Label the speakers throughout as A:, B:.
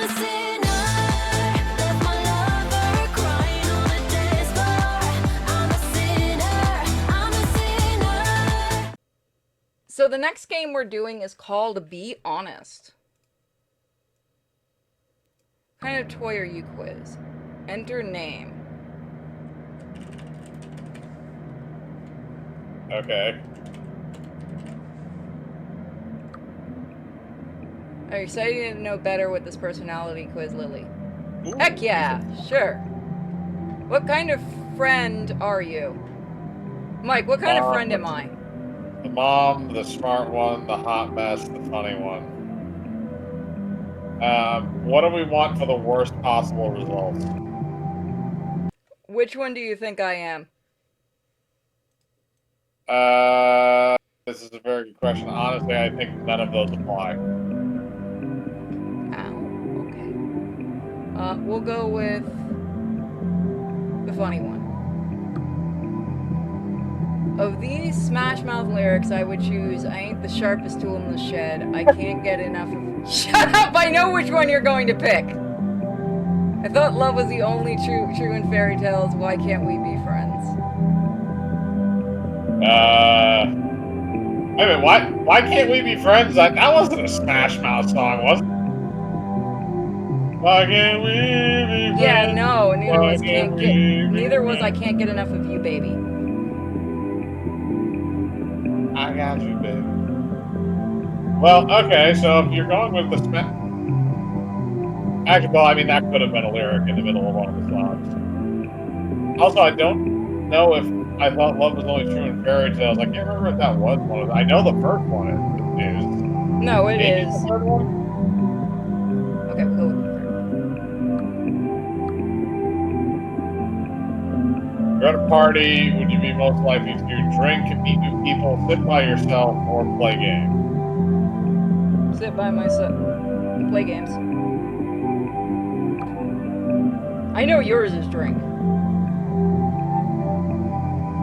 A: a sinner, left my lover crying on the dance floor. I'm a sinner, I'm a sinner.
B: So the next game we're doing is called Be Honest. What kind of toy are you, quiz? Enter name.
C: Okay.
B: Are you excited to know better with this personality quiz, Lily?
C: Ooh.
B: Heck yeah, sure. What kind of friend are you? Mike, what kind of friend am I?
C: The mom, the smart one, the hot mess, the funny one. What do we want for the worst possible results?
B: Which one do you think I am?
C: This is a very good question. Honestly, I think none of those apply.
B: Ow, okay. We'll go with the funny one. Of these Smash Mouth lyrics, I would choose I ain't the sharpest tool in the shed. I can't get enough of... Shut up! I know which one you're going to pick! I thought love was the only true in fairy tales. Why can't we be friends?
C: Wait a minute, why can't we be friends? That wasn't a Smash Mouth song, was it? Why can't we be friends?
B: Yeah, no, neither
C: Why
B: was
C: can't
B: can't
C: we
B: get
C: be
B: neither was I
C: friends?
B: can't get enough of you, baby.
C: I got you, baby. Well, okay, so if you're going with the Smash... Actually, well, I mean, that could have been a lyric in the middle of one of the songs. Also, I don't know if I thought love was only true in fairy tales. I can't remember if that was one of them. I know the first one is.
B: No, it
C: Maybe
B: is.
C: the third one?
B: Okay, we'll go with the third.
C: You're at a party, would you be most likely to drink, meet new people, sit by yourself, or play games?
B: Sit by myself. Play games. I know yours is drink. I'm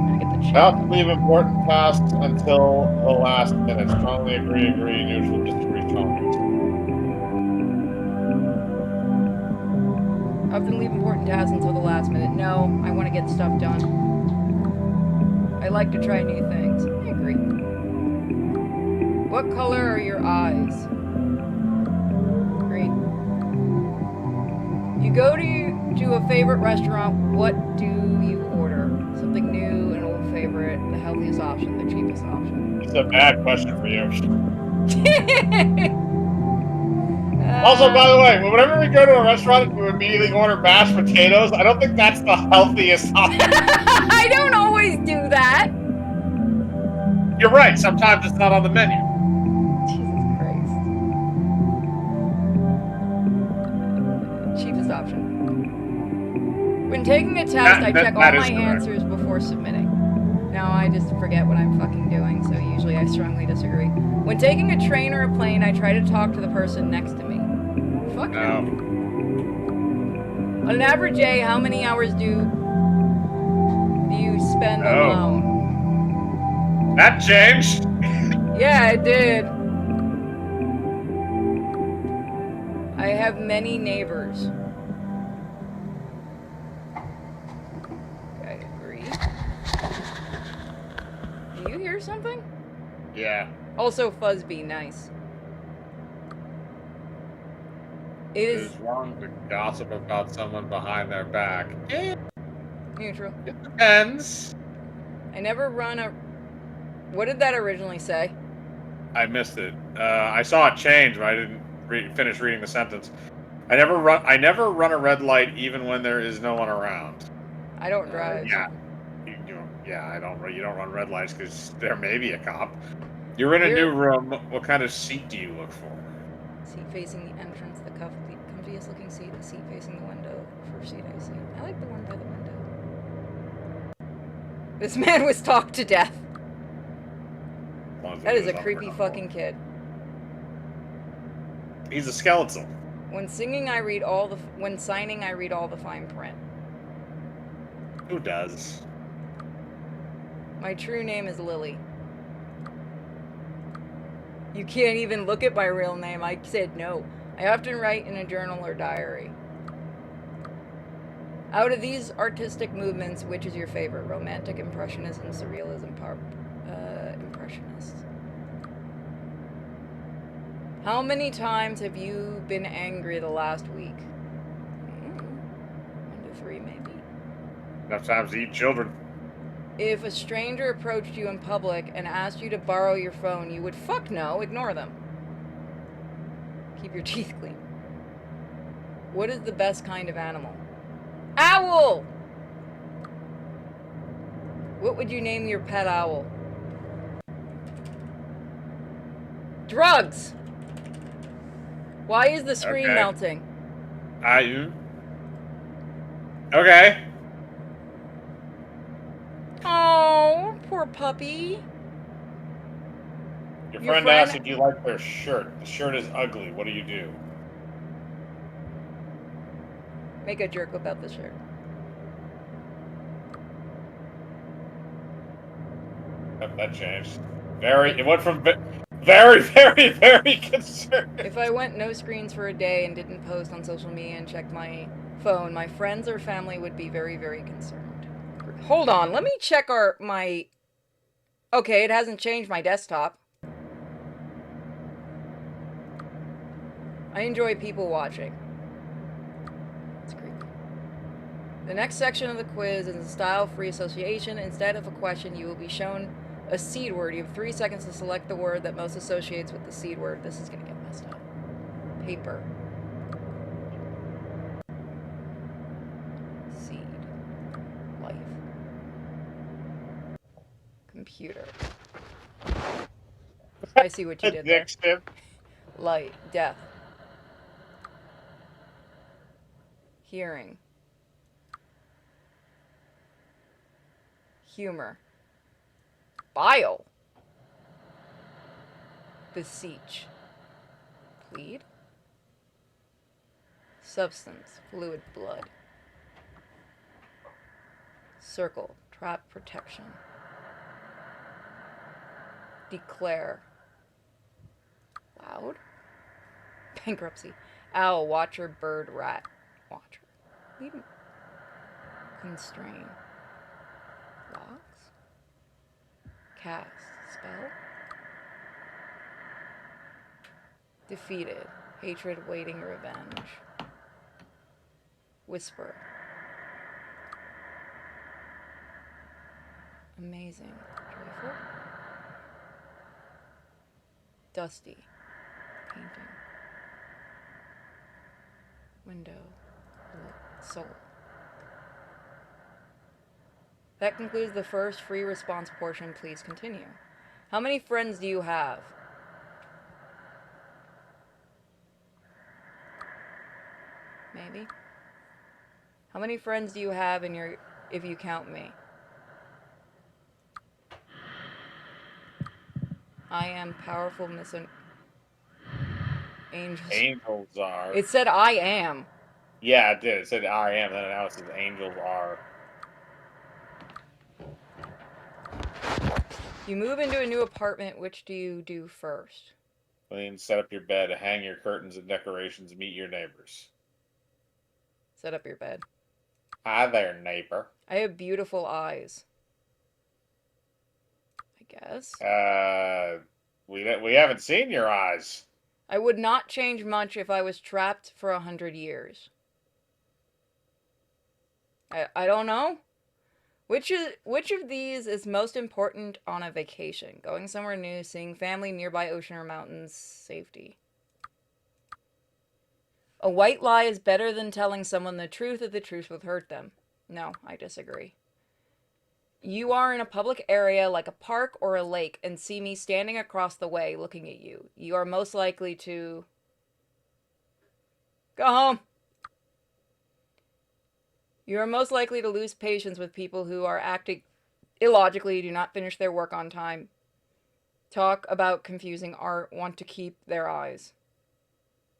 B: gonna get the
C: Not
B: chat.
C: leave important tasks until the last minute. Strongly agree, neutral, disagree, strongly.
B: Often leave important tasks until the last minute. No, I want to get stuff done. I like to try new things. I agree. What color are your eyes? Green. You go to a favorite restaurant, what do you order? Something new, an old favorite, the healthiest option, the cheapest option.
C: It's a bad question for you. Also, by the way, whenever we go to a restaurant and you immediately order mashed potatoes, I don't think that's the healthiest option.
B: I don't always do that.
C: You're right, sometimes it's not on the menu.
B: Jesus Christ. Cheapest option. When taking a test, I check all my answers before submitting. Now I just forget what I'm fucking doing, so usually I strongly disagree. When taking a train or a plane, I try to talk to the person next to me. Fuck no. On an average day, how many hours do you spend alone?
C: That changed.
B: Yeah, it did. I have many neighbors. I agree. Do you hear something?
C: Yeah.
B: Also, Fuzzbee, nice. It is
C: wrong to gossip about someone behind their back.
B: neutral.
C: It depends.
B: I never run a... What did that originally say?
C: I missed it. I saw it change, but I didn't finish reading the sentence. I never run a red light even when there is no one around.
B: I don't drive.
C: Yeah. I don't. You don't run red lights because there may be a cop. You're in a new room. What kind of seat do you look for?
B: Seat facing the entrance, the comfiest looking seat, the seat facing the window, the first seat I see. I like the one by the window. This man was talked to death. That is a creepy fucking kid.
C: He's a skeleton.
B: When singing, I read all the... When signing, I read all the fine print.
C: Who does?
B: My true name is Lily. You can't even look at my real name. I said no. I often write in a journal or diary. Out of these artistic movements, which is your favorite? Romantic, Impressionism, Surrealism, Impressionist. How many times have you been angry the last week? 1 to 3, maybe.
C: Enough times to eat children.
B: If a stranger approached you in public and asked you to borrow your phone, you would fuck no, ignore them. Keep your teeth clean. What is the best kind of animal? Owl! What would you name your pet owl? Drugs! Why is the screen
C: Okay.
B: melting?
C: Okay.
B: Oh, poor puppy.
C: Your
B: Your
C: friend
B: friend-
C: asked if you like their shirt. The shirt is ugly. What do you do?
B: Make a joke about the shirt.
C: That changed. It went from very, very, very concerned.
B: If I went no screens for a day and didn't post on social media and checked my phone, my friends or family would be very, very concerned. Hold on, let me check my... Okay, it hasn't changed my desktop. I enjoy people watching. It's creepy. The next section of the quiz is a style-free association. Instead of a question, you will be shown a seed word. You have 3 seconds to select the word that most associates with the seed word. This is gonna get messed up. Paper. Seed. Life. Computer. I see what you did there.
C: Addiction.
B: Light. Death. Hearing. Humor. Bile. Beseech. Plead. Substance. Fluid. Blood. Circle. Trap. Protection. Declare. Loud. Bankruptcy. Owl. Watcher. Bird. Rat. Watcher. Lead. Constrain. Locks. Cast. Spell. Defeated. Hatred. Waiting. Revenge. Whisper. Amazing. Joyful. Dusty. Painting. Window. Soul. That concludes the first free response portion. Please continue. How many friends do you have? Maybe. How many friends do you have in your, if you count me? I am powerful, angels.
C: Angels are.
B: It said I am.
C: Yeah, it did. It said I am, then now it says angels are.
B: You move into a new apartment. Which do you do first?
C: Clean, set up your bed, hang your curtains and decorations, meet your neighbors.
B: Set up your bed.
C: Hi there, neighbor.
B: I have beautiful eyes. I guess.
C: We haven't seen your eyes.
B: I would not change much if I was trapped for 100 years. I don't know. Which of these is most important on a vacation? Going somewhere new, seeing family, nearby ocean or mountains, safety. A white lie is better than telling someone the truth if the truth would hurt them. No, I disagree. You are in a public area like a park or a lake and see me standing across the way looking at you. You are most likely to go home. You are most likely to lose patience with people who are acting illogically, do not finish their work on time, talk about confusing art, want to keep their eyes.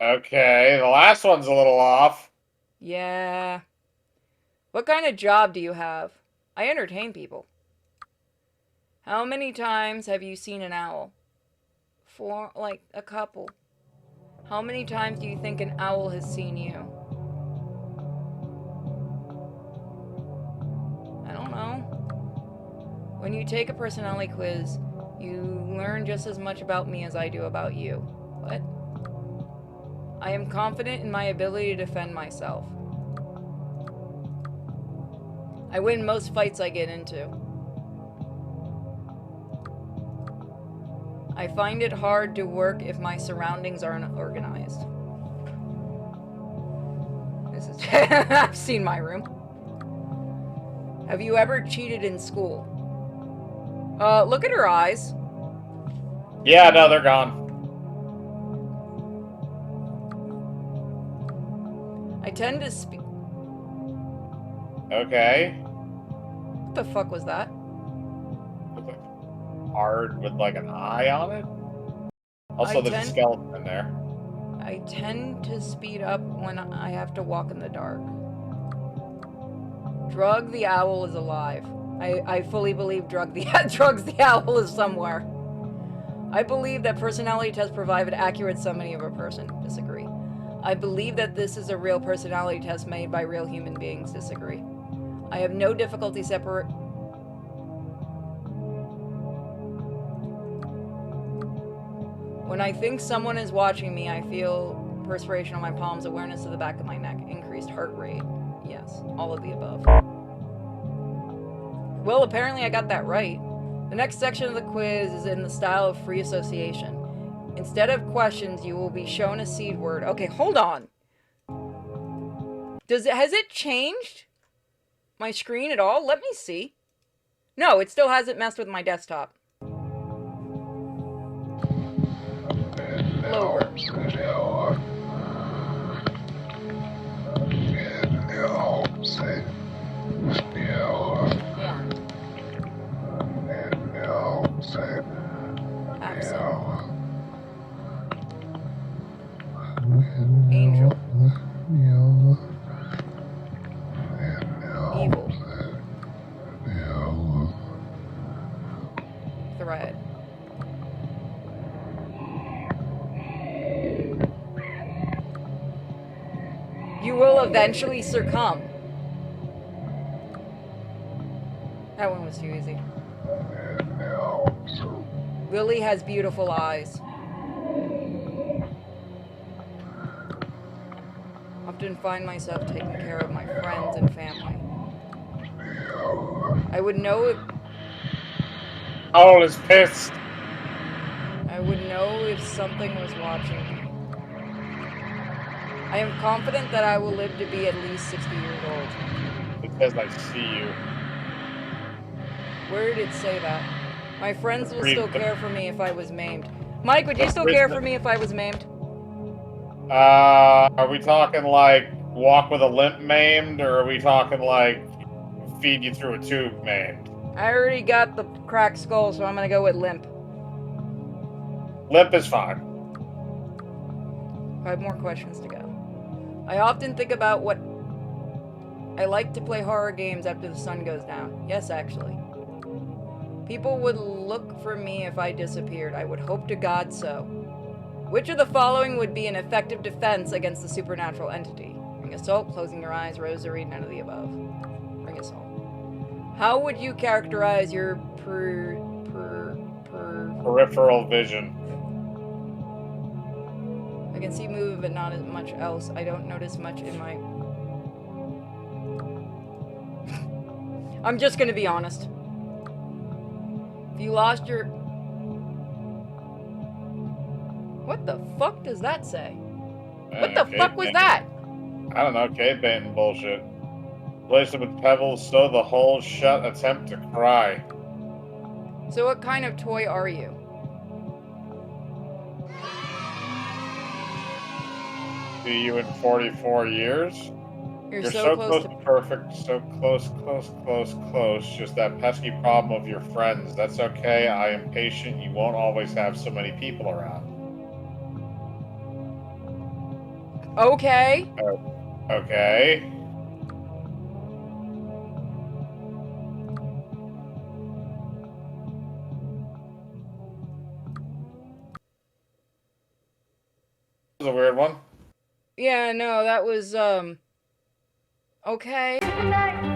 C: Okay, the last one's a little off.
B: Yeah. What kind of job do you have? I entertain people. How many times have you seen an owl? 4, like a couple. How many times do you think an owl has seen you? I don't know. When you take a personality quiz, you learn just as much about me as I do about you. What? I am confident in my ability to defend myself. I win most fights I get into. I find it hard to work if my surroundings aren't organized. This is... I've seen my room. Have you ever cheated in school? Look at her eyes.
C: Yeah, no, they're gone.
B: I tend to speak...
C: Okay.
B: What the fuck was that?
C: Hard with like an eye on it. Also, there's a skeleton in there.
B: I tend to speed up when I have to walk in the dark. Drug the owl is alive. I fully believe Drugs the owl is somewhere. I believe that personality tests provide an accurate summary of a person. Disagree. I believe that this is a real personality test made by real human beings. Disagree. I have no difficulty When I think someone is watching me, I feel perspiration on my palms, awareness of the back of my neck, increased heart rate. Yes, all of the above. Well, apparently I got that right. The next section of the quiz is in the style of free association. Instead of questions, you will be shown a seed word. Okay, hold on. Has it changed my screen at all? Let me see. No, it still hasn't messed with my desktop. Lower. Absent. Angel. Evil. Thread. You will eventually succumb. That one was too easy. Lily has beautiful eyes. Often find myself taking care of my friends and family. I would know if...
C: Owl is pissed.
B: I would know if something was watching me. I am confident that I will live to be at least 60 years old.
C: It says I see you.
B: Where did it say that? My friends will still care for me if I was maimed. Mike, would you still care for me if I was maimed?
C: Are we talking like walk with a limp maimed, or are we talking like feed you through a tube maimed?
B: I already got the cracked skull, so I'm gonna go with limp.
C: Limp is fine.
B: 5 more questions to go. I often think about what... I like to play horror games after the sun goes down. Yes, actually. People would look for me if I disappeared. I would hope to God so. Which of the following would be an effective defense against the supernatural entity? Ring of Salt, closing your eyes, rosary, none of the above. Ring of Salt. How would you characterize your
C: peripheral vision?
B: I can see movement, but not as much else. I don't notice much in my... I'm just gonna be honest. If you lost your... What the fuck does that say? What the fuck was that?
C: I don't know, cave painting bullshit. Place it with pebbles, sew the hole shut, attempt to cry.
B: So what kind of toy are you?
C: See you in 44 years?
B: You're
C: so close
B: to
C: to perfect, so close, close. Just that pesky problem of your friends. That's okay, I am patient. You won't always have so many people around.
B: Okay.
C: Okay. This is a weird
B: Yeah, no, that was, okay.